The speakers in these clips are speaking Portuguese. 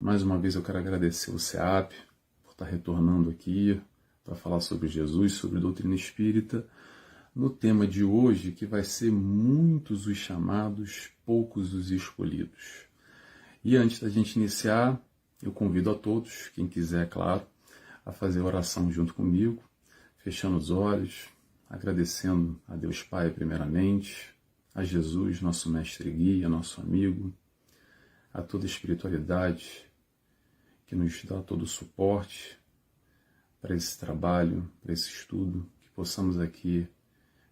Mais uma vez eu quero agradecer o SEAP por estar retornando aqui para falar sobre Jesus, sobre doutrina espírita, no tema de hoje que vai ser muitos os chamados, poucos os escolhidos. E antes da gente iniciar, eu convido a todos, quem quiser, claro, a fazer oração junto comigo, fechando os olhos, agradecendo a Deus Pai primeiramente, a Jesus, nosso mestre e guia, nosso amigo, a toda a espiritualidade que nos dá todo o suporte para esse trabalho, para esse estudo, que possamos aqui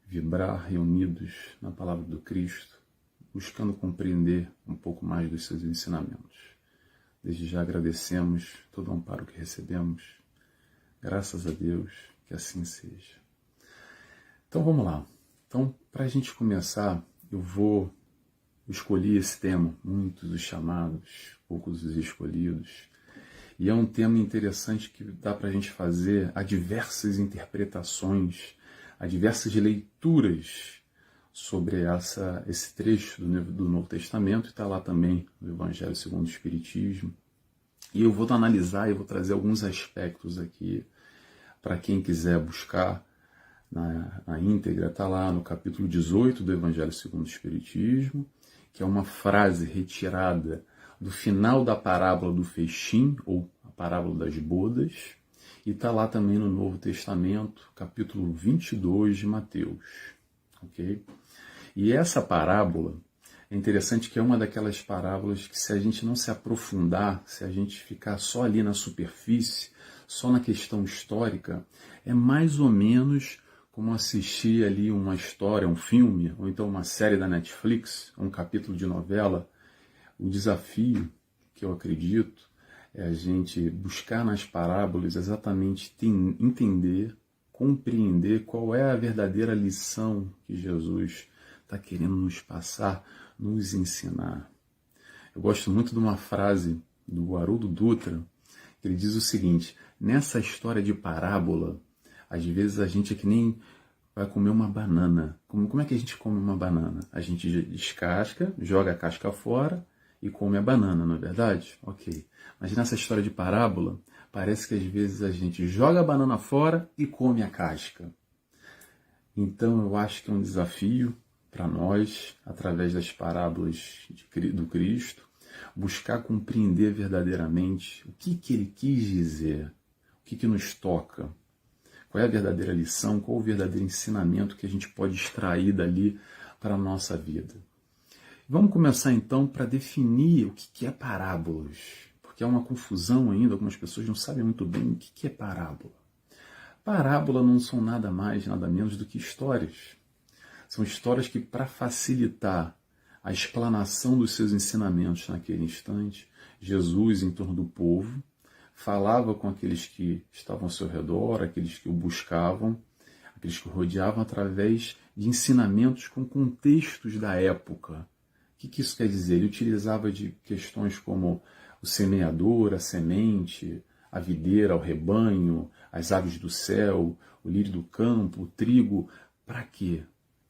vibrar reunidos na palavra do Cristo, buscando compreender um pouco mais dos seus ensinamentos. Desde já agradecemos todo o amparo que recebemos. Graças a Deus que assim seja. Então vamos lá. Então, para a gente começar, eu escolhi esse tema, muitos os chamados, poucos os escolhidos. E é um tema interessante que dá para a gente fazer a diversas interpretações, a diversas leituras sobre esse trecho do Novo Testamento, e está lá também no Evangelho segundo o Espiritismo. E eu vou analisar e vou trazer alguns aspectos aqui para quem quiser buscar na íntegra. Está lá no capítulo 18 do Evangelho segundo o Espiritismo, que é uma frase retirada do final da parábola do festim, ou a parábola das bodas, e está lá também no Novo Testamento, capítulo 22 de Mateus. Okay? E essa parábola, é interessante que é uma daquelas parábolas que, se a gente não se aprofundar, se a gente ficar só ali na superfície, só na questão histórica, é mais ou menos como assistir ali uma história, um filme, ou então uma série da Netflix, um capítulo de novela. O desafio, que eu acredito, é a gente buscar nas parábolas exatamente entender, compreender qual é a verdadeira lição que Jesus está querendo nos passar, nos ensinar. Eu gosto muito de uma frase do Haroldo Dutra, que ele diz o seguinte: nessa história de parábola, às vezes a gente é que nem vai comer uma banana. Como é que a gente come uma banana? A gente descasca, joga a casca fora e come a banana, não é verdade? Ok. Mas nessa história de parábola, parece que às vezes a gente joga a banana fora e come a casca. Então eu acho que é um desafio para nós, através das parábolas do Cristo, buscar compreender verdadeiramente o que ele quis dizer, o que nos toca, qual é a verdadeira lição, qual o verdadeiro ensinamento que a gente pode extrair dali para a nossa vida. Vamos começar então para definir o que é parábolas, porque há uma confusão ainda, algumas pessoas não sabem muito bem o que é parábola. Parábola não são nada mais, nada menos do que histórias. São histórias que, para facilitar a explanação dos seus ensinamentos naquele instante, Jesus, em torno do povo, falava com aqueles que estavam ao seu redor, aqueles que o buscavam, aqueles que o rodeavam, através de ensinamentos com contextos da época. O que isso quer dizer? Ele utilizava de questões como o semeador, a semente, a videira, o rebanho, as aves do céu, o lírio do campo, o trigo. Para quê?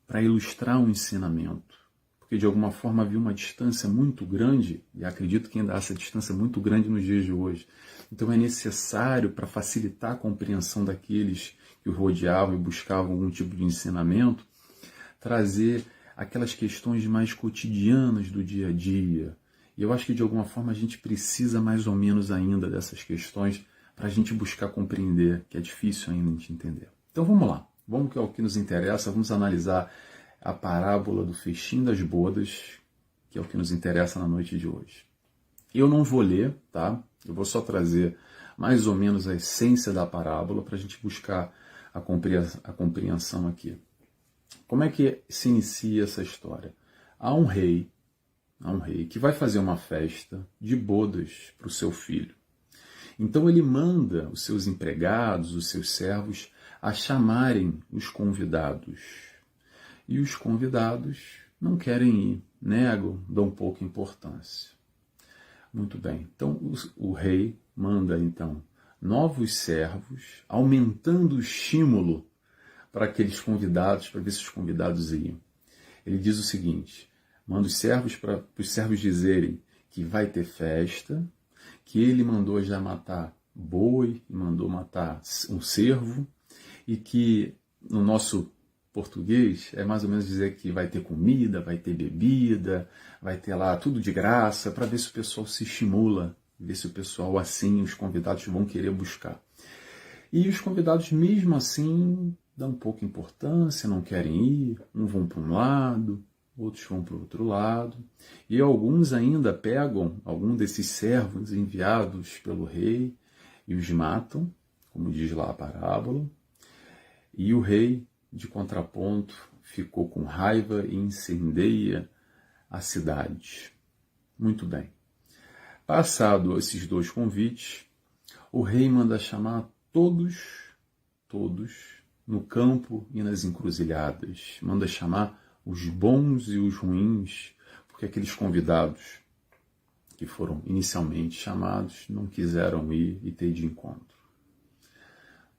Para ilustrar um ensinamento. Porque de alguma forma havia uma distância muito grande, e acredito que ainda há essa distância muito grande nos dias de hoje. Então é necessário, para facilitar a compreensão daqueles que o rodeavam e buscavam algum tipo de ensinamento, trazer aquelas questões mais cotidianas do dia a dia. E eu acho que de alguma forma a gente precisa mais ou menos ainda dessas questões para a gente buscar compreender, que é difícil ainda a gente entender. Então vamos lá, vamos que é o que nos interessa, vamos analisar a parábola do festim das bodas, que é o que nos interessa na noite de hoje. Eu não vou ler, tá? Eu vou só trazer mais ou menos a essência da parábola para a gente buscar a compreensão aqui. Como é que se inicia essa história? Há um rei que vai fazer uma festa de bodas para o seu filho. Então ele manda os seus empregados, os seus servos, a chamarem os convidados. E os convidados não querem ir, negam, dão pouca importância. Muito bem, então o rei manda então novos servos, aumentando o estímulo para aqueles convidados, para ver se os convidados iam. Ele diz o seguinte: manda os servos para os servos dizerem que vai ter festa, que ele mandou já matar boi, mandou matar um cervo, e que no nosso português é mais ou menos dizer que vai ter comida, vai ter bebida, vai ter lá tudo de graça, para ver se o pessoal se estimula, ver se o pessoal assim, os convidados vão querer buscar. E os convidados mesmo assim dão pouca importância, não querem ir, uns vão para um lado, outros vão para o outro lado, e alguns ainda pegam algum desses servos enviados pelo rei e os matam, como diz lá a parábola, e o rei, de contraponto, ficou com raiva e incendeia a cidade. Muito bem. Passado esses dois convites, o rei manda chamar todos no campo e nas encruzilhadas. Manda chamar os bons e os ruins, porque aqueles convidados que foram inicialmente chamados não quiseram ir e ter de encontro.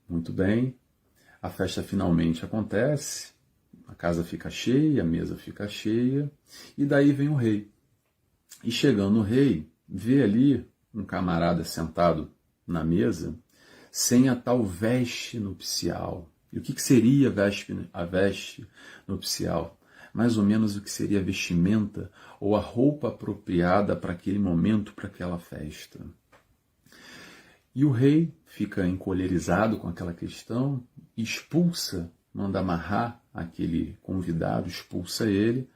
Muito bem, a festa finalmente acontece, a casa fica cheia, a mesa fica cheia, e daí vem o rei. E chegando o rei, vê ali um camarada sentado na mesa, sem a tal veste nupcial. E o que seria a veste nupcial? Mais ou menos o que seria a vestimenta ou a roupa apropriada para aquele momento, para aquela festa. E o rei fica encolerizado com aquela questão, expulsa, manda amarrar aquele convidado, expulsa ele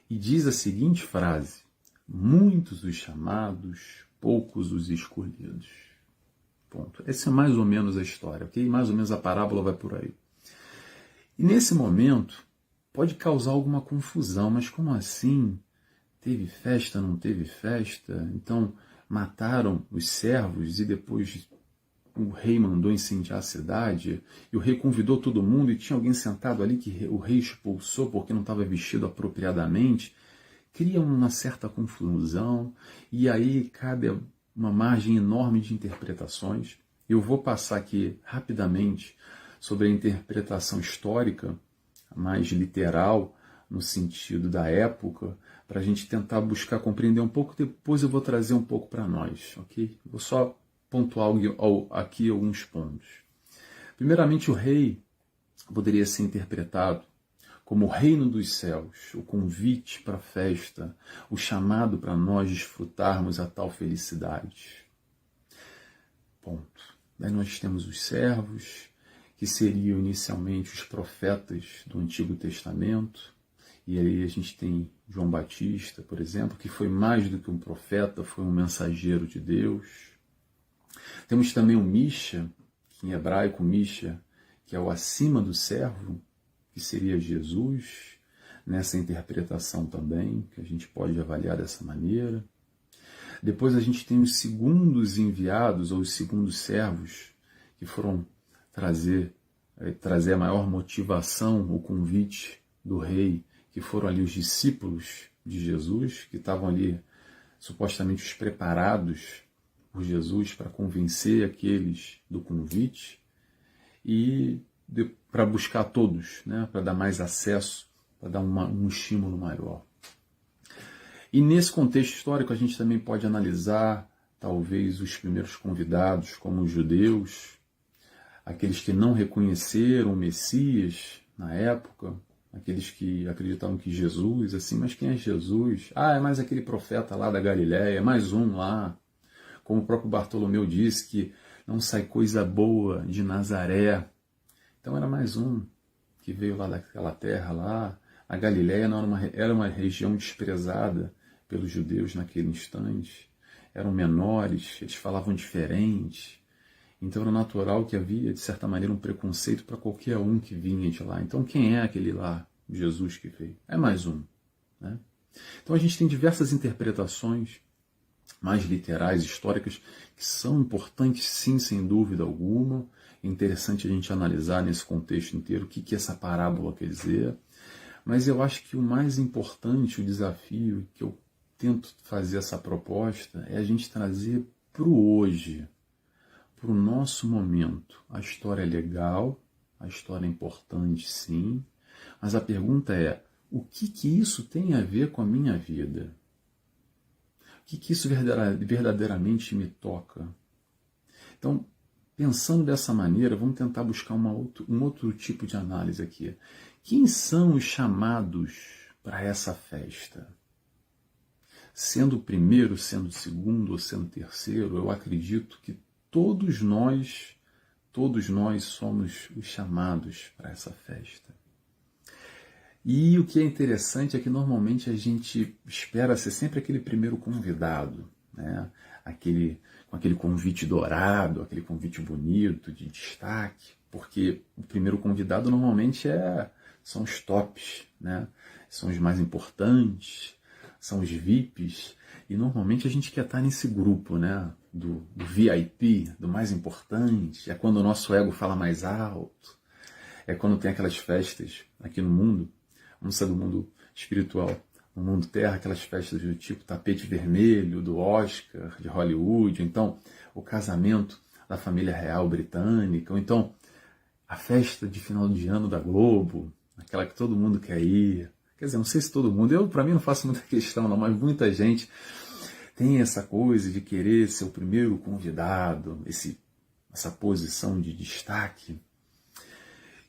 e diz a seguinte frase: muitos os chamados, poucos os escolhidos. Ponto. Essa é mais ou menos a história, ok? Mais ou menos a parábola vai por aí. E nesse momento pode causar alguma confusão, mas como assim? Teve festa, não teve festa? Então mataram os servos e depois o rei mandou incendiar a cidade, e o rei convidou todo mundo e tinha alguém sentado ali que o rei expulsou porque não estava vestido apropriadamente. Cria uma certa confusão, e aí cabe uma margem enorme de interpretações. Eu vou passar aqui rapidamente sobre a interpretação histórica, mais literal, no sentido da época, para a gente tentar buscar compreender um pouco, depois eu vou trazer um pouco para nós, ok? Vou só pontuar aqui alguns pontos. Primeiramente, o rei poderia ser interpretado como o reino dos céus, o convite para a festa, o chamado para nós desfrutarmos a tal felicidade. Ponto. Daí nós temos os servos, que seriam inicialmente os profetas do Antigo Testamento, e aí a gente tem João Batista, por exemplo, que foi mais do que um profeta, foi um mensageiro de Deus. Temos também o Misha, que em hebraico Misha, que é o acima do servo, que seria Jesus, nessa interpretação também, que a gente pode avaliar dessa maneira. Depois a gente tem os segundos enviados, ou os segundos servos, que foram trazer a maior motivação, o convite do rei, que foram ali os discípulos de Jesus, que estavam ali supostamente os preparados por Jesus para convencer aqueles do convite e para buscar todos, né, para dar mais acesso, para dar um estímulo maior. E nesse contexto histórico a gente também pode analisar talvez os primeiros convidados como os judeus, aqueles que não reconheceram o Messias na época, aqueles que acreditavam que Jesus, assim, mas quem é Jesus? Ah, é mais aquele profeta lá da Galileia, mais um lá. Como o próprio Bartolomeu disse, que não sai coisa boa de Nazaré. Então era mais um que veio lá daquela terra lá. A Galileia era uma região desprezada pelos judeus naquele instante. Eram menores, eles falavam diferente. Então era natural que havia, de certa maneira, um preconceito para qualquer um que vinha de lá. Então quem é aquele lá, Jesus que veio? É mais um. Né? Então a gente tem diversas interpretações mais literais, históricas, que são importantes sim, sem dúvida alguma. É interessante a gente analisar nesse contexto inteiro o que essa parábola quer dizer. Mas eu acho que o mais importante, o desafio que eu tento fazer essa proposta é a gente trazer para o hoje, para o nosso momento. A história é legal, a história é importante sim, mas a pergunta é, o que isso tem a ver com a minha vida? que isso verdadeiramente me toca? Então, pensando dessa maneira, vamos tentar buscar um outro tipo de análise aqui. Quem são os chamados para essa festa? Sendo o primeiro, sendo o segundo ou sendo o terceiro, eu acredito que todos nós somos os chamados para essa festa. E o que é interessante é que normalmente a gente espera ser sempre aquele primeiro convidado, né? Com aquele convite dourado, aquele convite bonito, de destaque, porque o primeiro convidado normalmente são os tops, né? São os mais importantes, são os VIPs, e normalmente a gente quer estar nesse grupo, né? Do VIP, do mais importante, é quando o nosso ego fala mais alto, é quando tem aquelas festas aqui no mundo, vamos sair do mundo espiritual, no mundo terra, aquelas festas do tipo tapete vermelho, do Oscar, de Hollywood, ou então o casamento da família real britânica, ou então a festa de final de ano da Globo, aquela que todo mundo quer ir. Quer dizer, não sei se todo mundo, para mim não faço muita questão não, mas muita gente tem essa coisa de querer ser o primeiro convidado, essa posição de destaque.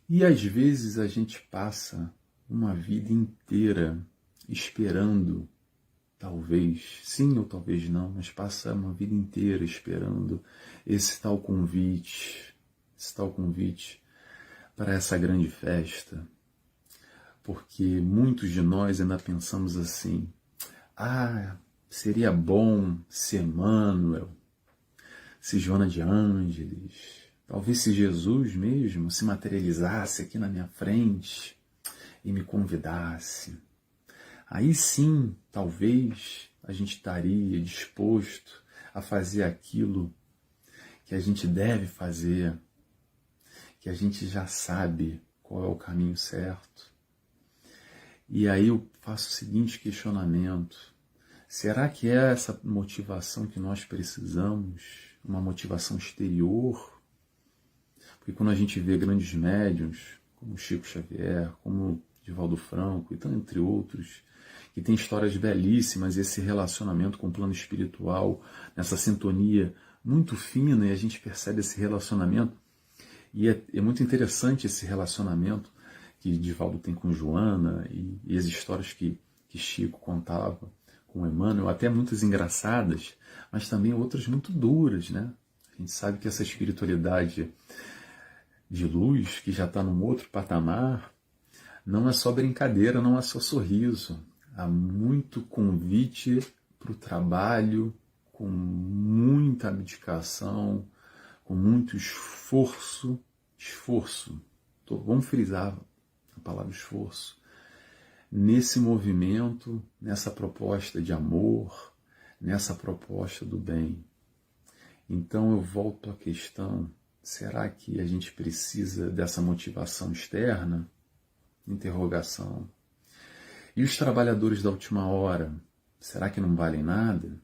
E às vezes a gente passa uma vida inteira esperando, talvez sim ou talvez não, mas passa uma vida inteira esperando esse tal convite para essa grande festa. Porque muitos de nós ainda pensamos assim, seria bom se Emmanuel, se Joana de Ângeles, talvez se Jesus mesmo se materializasse aqui na minha frente e me convidasse. Aí sim, talvez a gente estaria disposto a fazer aquilo que a gente deve fazer, que a gente já sabe qual é o caminho certo. E aí eu faço o seguinte questionamento: será que é essa motivação que nós precisamos, uma motivação exterior? Porque quando a gente vê grandes médiuns, como Chico Xavier, como Divaldo Franco, então, entre outros, que tem histórias belíssimas, esse relacionamento com o plano espiritual, nessa sintonia muito fina, e a gente percebe esse relacionamento, e é muito interessante esse relacionamento que Divaldo tem com Joana, e as histórias que Chico contava com Emmanuel, até muitas engraçadas, mas também outras muito duras, né? A gente sabe que essa espiritualidade de luz, que já está num outro patamar, não é só brincadeira, não é só sorriso. Há muito convite para o trabalho, com muita abdicação, com muito esforço. Vamos frisar a palavra esforço. Nesse movimento, nessa proposta de amor, nessa proposta do bem. Então eu volto à questão, será que a gente precisa dessa motivação externa? Interrogação. E os trabalhadores da última hora, será que não valem nada?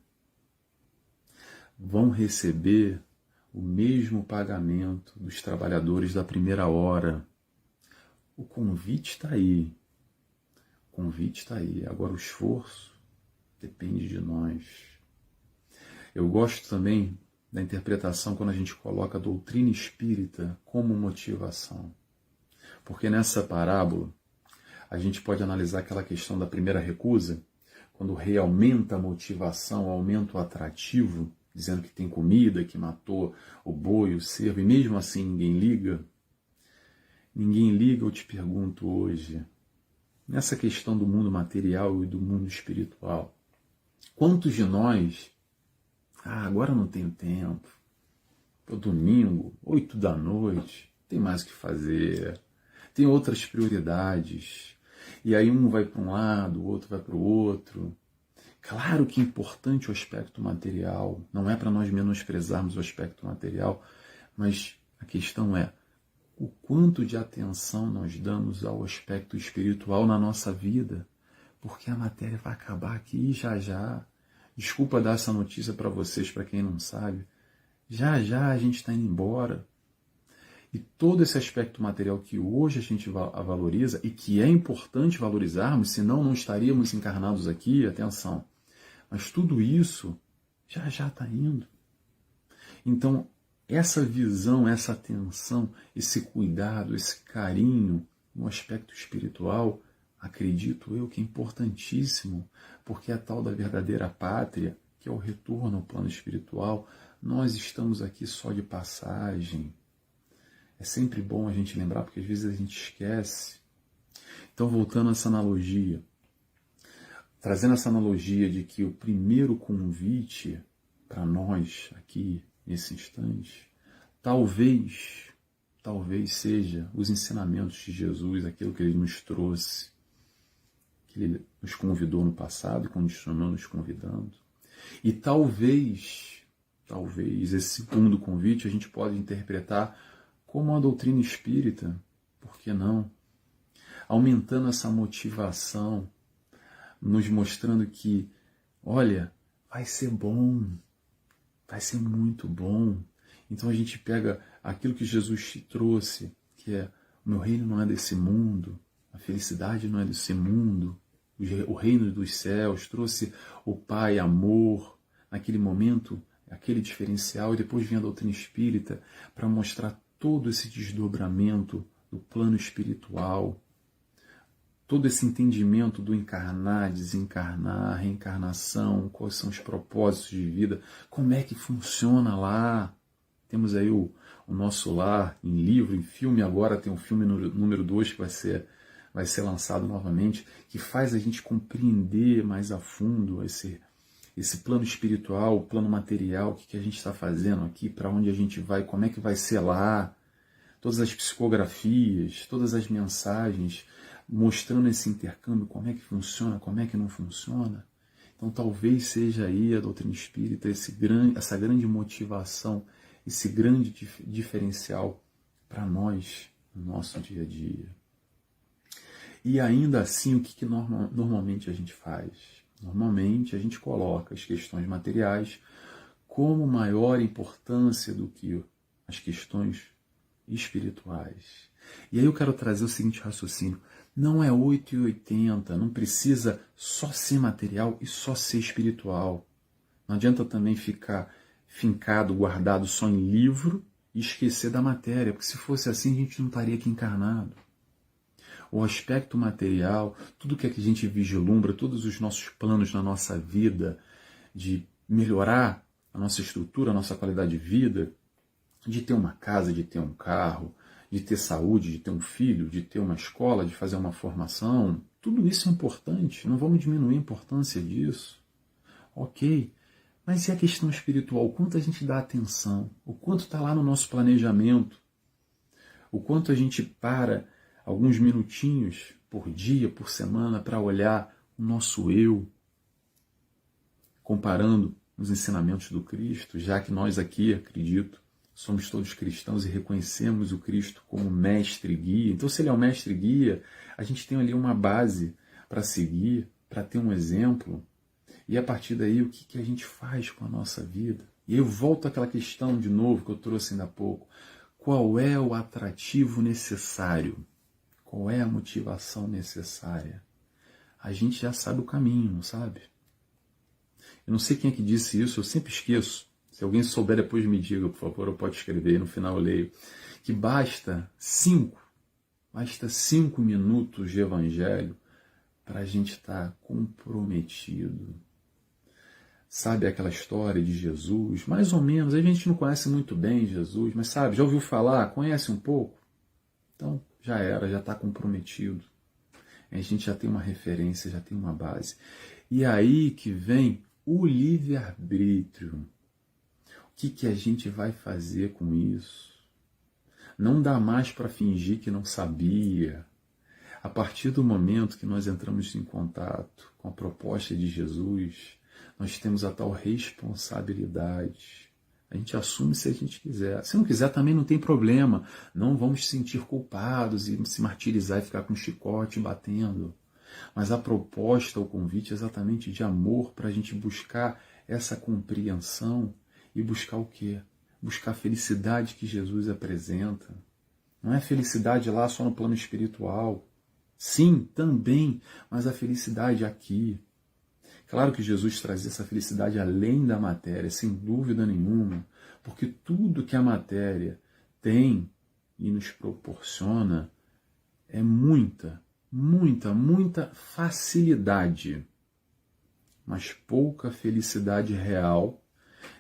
Vão receber o mesmo pagamento dos trabalhadores da primeira hora. O convite está aí. Agora o esforço depende de nós. Eu gosto também da interpretação quando a gente coloca a doutrina espírita como motivação. Porque nessa parábola, a gente pode analisar aquela questão da primeira recusa, quando o rei aumenta a motivação, aumenta o atrativo, dizendo que tem comida, que matou o boi, o cervo, e mesmo assim ninguém liga. Ninguém liga, eu te pergunto hoje, nessa questão do mundo material e do mundo espiritual, quantos de nós, agora eu não tenho tempo, domingo, 8 da noite, tem mais o que fazer, tem outras prioridades, e aí um vai para um lado, o outro vai para o outro. Claro que é importante o aspecto material, não é para nós menosprezarmos o aspecto material, mas a questão é o quanto de atenção nós damos ao aspecto espiritual na nossa vida, porque a matéria vai acabar aqui já já. Desculpa dar essa notícia para vocês, para quem não sabe, já já a gente está indo embora. E todo esse aspecto material que hoje a gente valoriza, e que é importante valorizarmos, senão não estaríamos encarnados aqui, atenção, mas tudo isso já está indo. Então, essa visão, essa atenção, esse cuidado, esse carinho no aspecto espiritual, acredito eu que é importantíssimo, porque é a tal da verdadeira pátria, que é o retorno ao plano espiritual. Nós estamos aqui só de passagem. É sempre bom a gente lembrar, porque às vezes a gente esquece. Então, voltando a essa analogia, trazendo essa analogia de que o primeiro convite para nós aqui, nesse instante, talvez seja os ensinamentos de Jesus, aquilo que ele nos trouxe, que ele nos convidou no passado e continuou nos convidando. E talvez esse segundo convite a gente pode interpretar como a doutrina espírita, por que não? Aumentando essa motivação, nos mostrando que, olha, vai ser bom, vai ser muito bom. Então a gente pega aquilo que Jesus te trouxe, que é: o meu reino não é desse mundo, a felicidade não é desse mundo, o reino dos céus, trouxe o Pai, amor, naquele momento, aquele diferencial, e depois vem a doutrina espírita para mostrar todo esse desdobramento do plano espiritual, todo esse entendimento do encarnar, desencarnar, reencarnação, quais são os propósitos de vida, como é que funciona lá. Temos aí o nosso lar em livro, em filme, agora tem o filme número 2 que vai ser lançado novamente, que faz a gente compreender mais a fundo esse plano espiritual, o plano material, o que a gente está fazendo aqui, para onde a gente vai, como é que vai ser lá, todas as psicografias, todas as mensagens, mostrando esse intercâmbio, como é que funciona, como é que não funciona. Então talvez seja aí a doutrina espírita essa grande motivação, esse grande diferencial para nós no nosso dia a dia. E ainda assim, o que normalmente a gente faz? Normalmente a gente coloca as questões materiais como maior importância do que as questões espirituais. E aí eu quero trazer o seguinte raciocínio: não é 8 e 80, não precisa só ser material e só ser espiritual. Não adianta também ficar fincado, guardado só em livro e esquecer da matéria, porque se fosse assim a gente não estaria aqui encarnado. O aspecto material, tudo que a gente vislumbra, todos os nossos planos na nossa vida, de melhorar a nossa estrutura, a nossa qualidade de vida, de ter uma casa, de ter um carro, de ter saúde, de ter um filho, de ter uma escola, de fazer uma formação, tudo isso é importante, não vamos diminuir a importância disso. Ok, mas e a questão espiritual? O quanto a gente dá atenção? O quanto está lá no nosso planejamento? O quanto a gente para alguns minutinhos por dia, por semana, para olhar o nosso eu, comparando os ensinamentos do Cristo, já que nós aqui, acredito, somos todos cristãos e reconhecemos o Cristo como mestre e guia. Então, se ele é o mestre e guia, a gente tem ali uma base para seguir, para ter um exemplo. E a partir daí, o que a gente faz com a nossa vida? E aí eu volto àquela questão de novo que eu trouxe ainda há pouco. Qual é o atrativo necessário? Qual é a motivação necessária? A gente já sabe o caminho, não sabe? Eu não sei quem é que disse isso, eu sempre esqueço. Se alguém souber, depois me diga, por favor, ou pode escrever, no final eu leio. Que basta 5 minutos de evangelho para a gente estar comprometido. Sabe aquela história de Jesus? Mais ou menos, a gente não conhece muito bem Jesus, mas sabe, já ouviu falar? Conhece um pouco? Então, já era, já está comprometido. A gente já tem uma referência, já tem uma base. E aí que vem o livre-arbítrio. O que a gente vai fazer com isso? Não dá mais para fingir que não sabia. A partir do momento que nós entramos em contato com a proposta de Jesus, nós temos a tal responsabilidade. A gente assume se a gente quiser. Se não quiser, também não tem problema. Não vamos se sentir culpados e se martirizar e ficar com chicote batendo. Mas a proposta, o convite é exatamente de amor para a gente buscar essa compreensão e buscar o quê? Buscar a felicidade que Jesus apresenta. Não é felicidade lá só no plano espiritual. Sim, também, mas a felicidade aqui. Claro que Jesus trazia essa felicidade além da matéria, sem dúvida nenhuma, porque tudo que a matéria tem e nos proporciona é muita, muita, muita facilidade, mas pouca felicidade real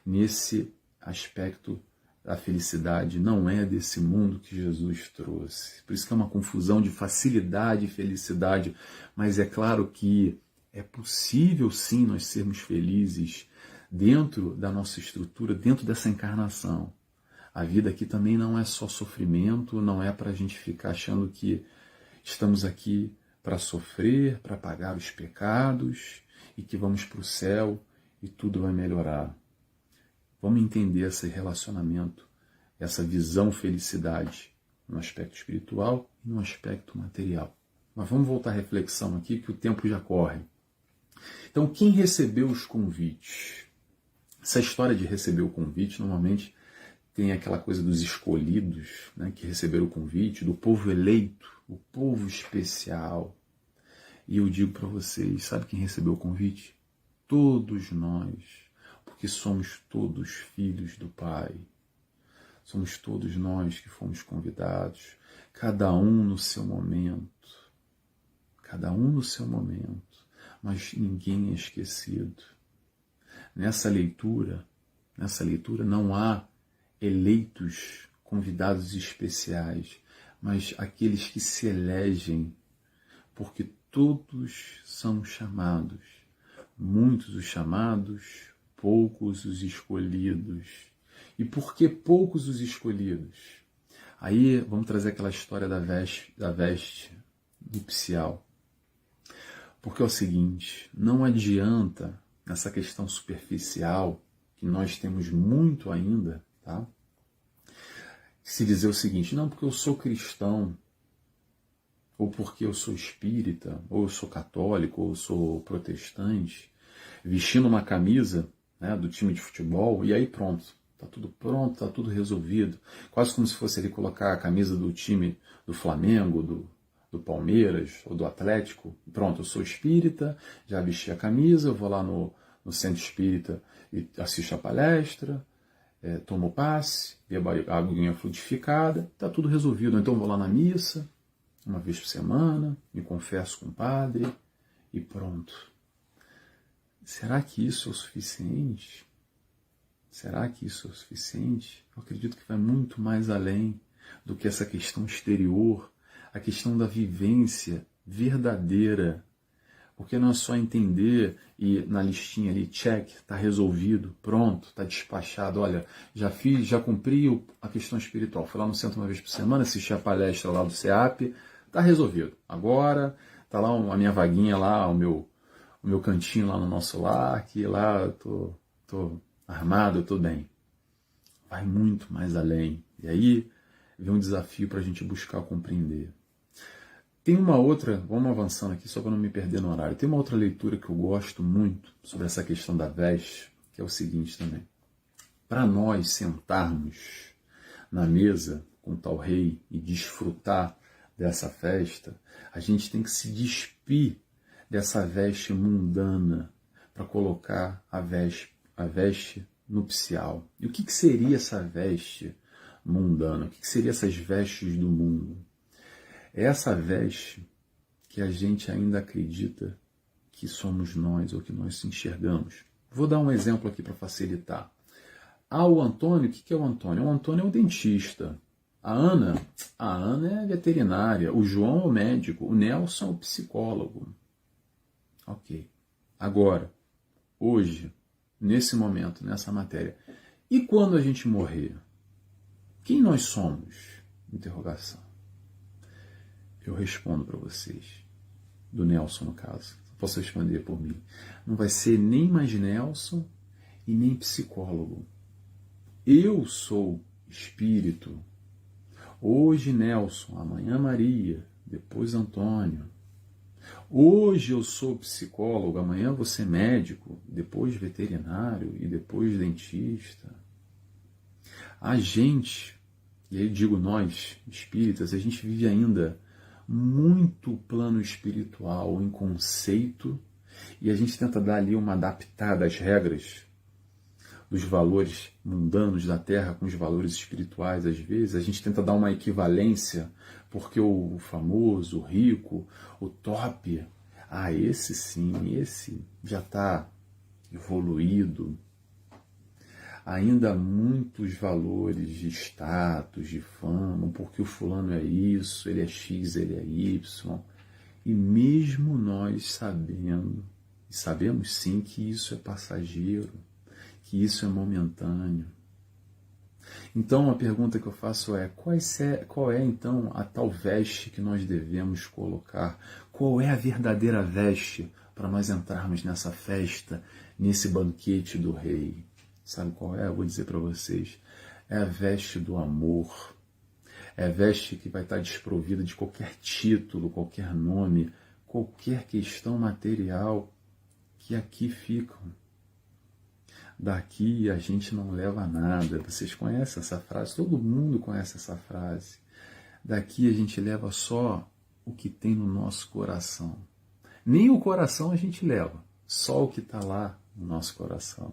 nesse aspecto. A felicidade não é desse mundo que Jesus trouxe. Por isso que é uma confusão de facilidade e felicidade, mas é claro que é possível sim nós sermos felizes dentro da nossa estrutura, dentro dessa encarnação. A vida aqui também não é só sofrimento, não é para a gente ficar achando que estamos aqui para sofrer, para pagar os pecados e que vamos para o céu e tudo vai melhorar. Vamos entender esse relacionamento, essa visão felicidade no aspecto espiritual e no aspecto material. Mas vamos voltar à reflexão aqui, que o tempo já corre. Então, quem recebeu os convites? Essa história de receber o convite, normalmente tem aquela coisa dos escolhidos, né, que receberam o convite, do povo eleito, o povo especial. E eu digo para vocês, sabe quem recebeu o convite? Todos nós, porque somos todos filhos do Pai. Somos todos nós que fomos convidados, cada um no seu momento. Cada um no seu momento, mas ninguém é esquecido. Nessa leitura não há eleitos, convidados especiais, mas aqueles que se elegem, porque todos são chamados. Muitos os chamados, poucos os escolhidos. E por que poucos os escolhidos? Aí vamos trazer aquela história da veste nupcial. Porque é o seguinte, não adianta nessa questão superficial, que nós temos muito ainda, tá? Se dizer o seguinte, não, porque eu sou cristão, ou porque eu sou espírita, ou eu sou católico, ou eu sou protestante, vestindo uma camisa, né, do time de futebol, e aí pronto, tá tudo resolvido. Quase como se fosse ele colocar a camisa do time do Flamengo, do Palmeiras ou do Atlético. Pronto, eu sou espírita, já vesti a camisa, eu vou lá no centro espírita e assisto a palestra, tomo passe, bebo a aguinha frutificada, está tudo resolvido. Então eu vou lá na missa, uma vez por semana, me confesso com o padre e pronto. Será que isso é o suficiente? Será que isso é o suficiente? Eu acredito que vai muito mais além do que essa questão exterior, a questão da vivência verdadeira. Porque não é só entender e na listinha ali, check, está resolvido, pronto, está despachado. Olha, já fiz, já cumpri a questão espiritual. Fui lá no centro uma vez por semana, assisti a palestra lá do SEAP, está resolvido. Agora está lá a minha vaguinha lá, o meu cantinho lá no nosso lar, que lá eu tô armado, eu tô bem. Vai muito mais além. E aí vem um desafio para a gente buscar compreender. Tem uma outra, vamos avançando aqui só para não me perder no horário. Tem uma outra leitura que eu gosto muito sobre essa questão da veste, que é o seguinte também. Para nós sentarmos na mesa com tal rei e desfrutar dessa festa, a gente tem que se despir dessa veste mundana para colocar a veste nupcial. E o que seria essa veste mundana? O que seria essas vestes do mundo? É essa veste que a gente ainda acredita que somos nós ou que nós se enxergamos. Vou dar um exemplo aqui para facilitar. O Antônio, o que é o Antônio? O Antônio é o dentista. A Ana é veterinária. O João é o médico. O Nelson é o psicólogo. Ok. Agora, hoje, nesse momento, nessa matéria, e quando a gente morrer? Quem nós somos? Interrogação. Eu respondo para vocês, do Nelson no caso, posso responder por mim. Não vai ser nem mais Nelson e nem psicólogo. Eu sou espírito. Hoje Nelson, amanhã Maria, depois Antônio. Hoje eu sou psicólogo, amanhã vou ser médico, depois veterinário e depois dentista. A gente, e aí digo nós, espíritas, a gente vive ainda muito plano espiritual em conceito E a gente tenta dar ali uma adaptada às regras dos valores mundanos da Terra com os valores espirituais, às vezes. A gente tenta dar uma equivalência, porque o famoso, o rico, o top, esse sim, esse já está evoluído. Ainda há muitos valores de status, de fama, porque o fulano é isso, ele é X, ele é Y. E mesmo nós sabendo, e sabemos sim que isso é passageiro, que isso é momentâneo. Então a pergunta que eu faço é, qual é então a tal veste que nós devemos colocar? Qual é a verdadeira veste para nós entrarmos nessa festa, nesse banquete do rei? Sabe qual é? Eu vou dizer para vocês. É a veste do amor. É a veste que vai estar desprovida de qualquer título, qualquer nome, qualquer questão material que aqui ficam. Daqui a gente não leva nada. Vocês conhecem essa frase? Todo mundo conhece essa frase. Daqui a gente leva só o que tem no nosso coração. Nem o coração a gente leva, só o que está lá no nosso coração.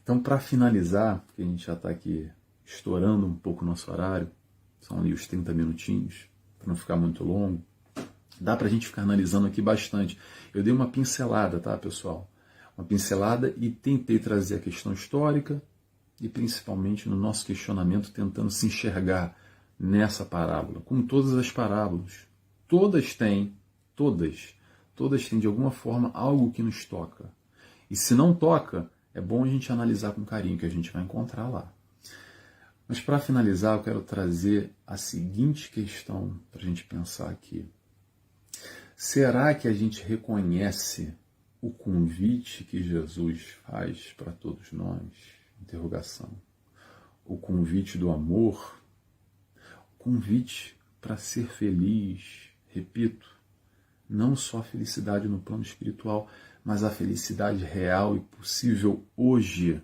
Então, para finalizar, porque a gente já está aqui estourando um pouco o nosso horário, são ali os 30 minutinhos, para não ficar muito longo, dá para a gente ficar analisando aqui bastante. Eu dei uma pincelada, tá, pessoal? Uma pincelada e tentei trazer a questão histórica e principalmente no nosso questionamento tentando se enxergar nessa parábola, como todas as parábolas. Todas têm de alguma forma algo que nos toca. E se não toca, é bom a gente analisar com carinho, que a gente vai encontrar lá. Mas para finalizar, eu quero trazer a seguinte questão para a gente pensar aqui. Será que a gente reconhece o convite que Jesus faz para todos nós? Interrogação. O convite do amor, o convite para ser feliz, repito, não só a felicidade no plano espiritual, mas a felicidade real e possível hoje,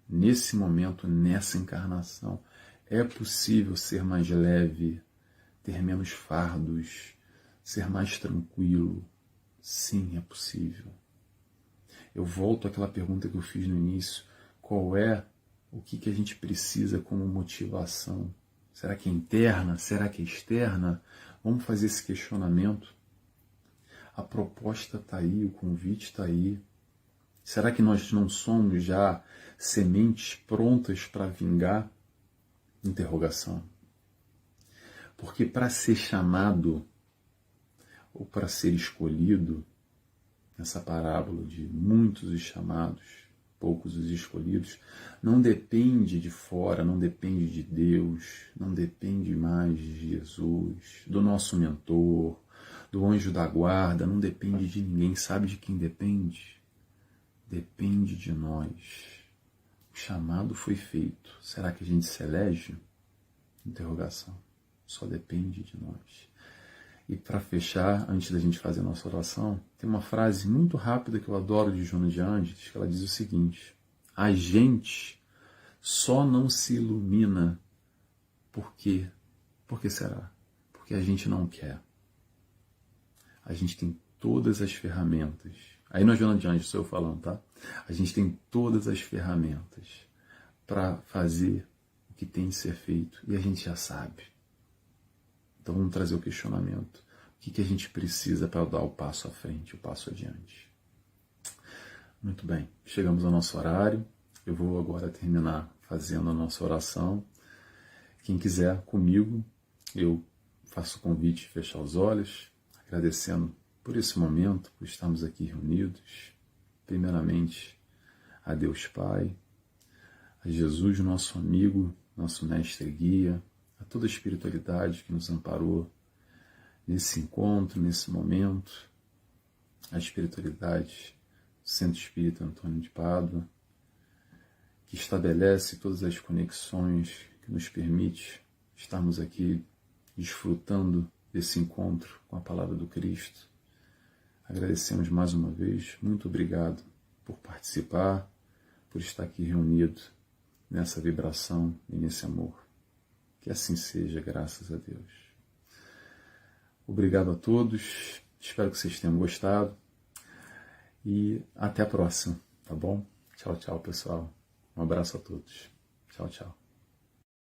nesse momento, nessa encarnação. É possível ser mais leve, ter menos fardos, ser mais tranquilo. Sim, é possível. Eu volto àquela pergunta que eu fiz no início. Qual é o que a gente precisa como motivação? Será que é interna? Será que é externa? Vamos fazer esse questionamento. A proposta está aí, o convite está aí. Será que nós não somos já sementes prontas para vingar? Interrogação. Porque para ser chamado ou para ser escolhido, nessa parábola de muitos os chamados, poucos os escolhidos, não depende de fora, não depende de Deus, não depende mais de Jesus, do nosso mentor, do anjo da guarda, não depende de ninguém. Sabe de quem depende? Depende de nós. O chamado foi feito. Será que a gente se elege? Interrogação. Só depende de nós. E para fechar, antes da gente fazer a nossa oração, tem uma frase muito rápida que eu adoro de Joana de Ângeles, que ela diz o seguinte: a gente só não se ilumina por quê? Por que será? Porque a gente não quer. A gente tem todas as ferramentas. Aí não é Joana de Ângeles, sou eu falando, tá? A gente tem todas as ferramentas para fazer o que tem de ser feito e a gente já sabe. Então vamos trazer o questionamento. O que a gente precisa para dar o passo à frente, o passo adiante? Muito bem, chegamos ao nosso horário. Eu vou agora terminar fazendo a nossa oração. Quem quiser comigo, eu faço o convite de fechar os olhos, agradecendo por esse momento, por estarmos aqui reunidos. Primeiramente, a Deus Pai, a Jesus, nosso amigo, nosso mestre e guia, a toda a espiritualidade que nos amparou nesse encontro, nesse momento, a espiritualidade do Centro Espírita Antônio de Pádua, que estabelece todas as conexões que nos permite estarmos aqui desfrutando desse encontro com a Palavra do Cristo. Agradecemos mais uma vez, muito obrigado por participar, por estar aqui reunido nessa vibração e nesse amor. Que assim seja, graças a Deus. Obrigado a todos. Espero que vocês tenham gostado e até a próxima, tá bom? Tchau, tchau, pessoal. Um abraço a todos. Tchau, tchau.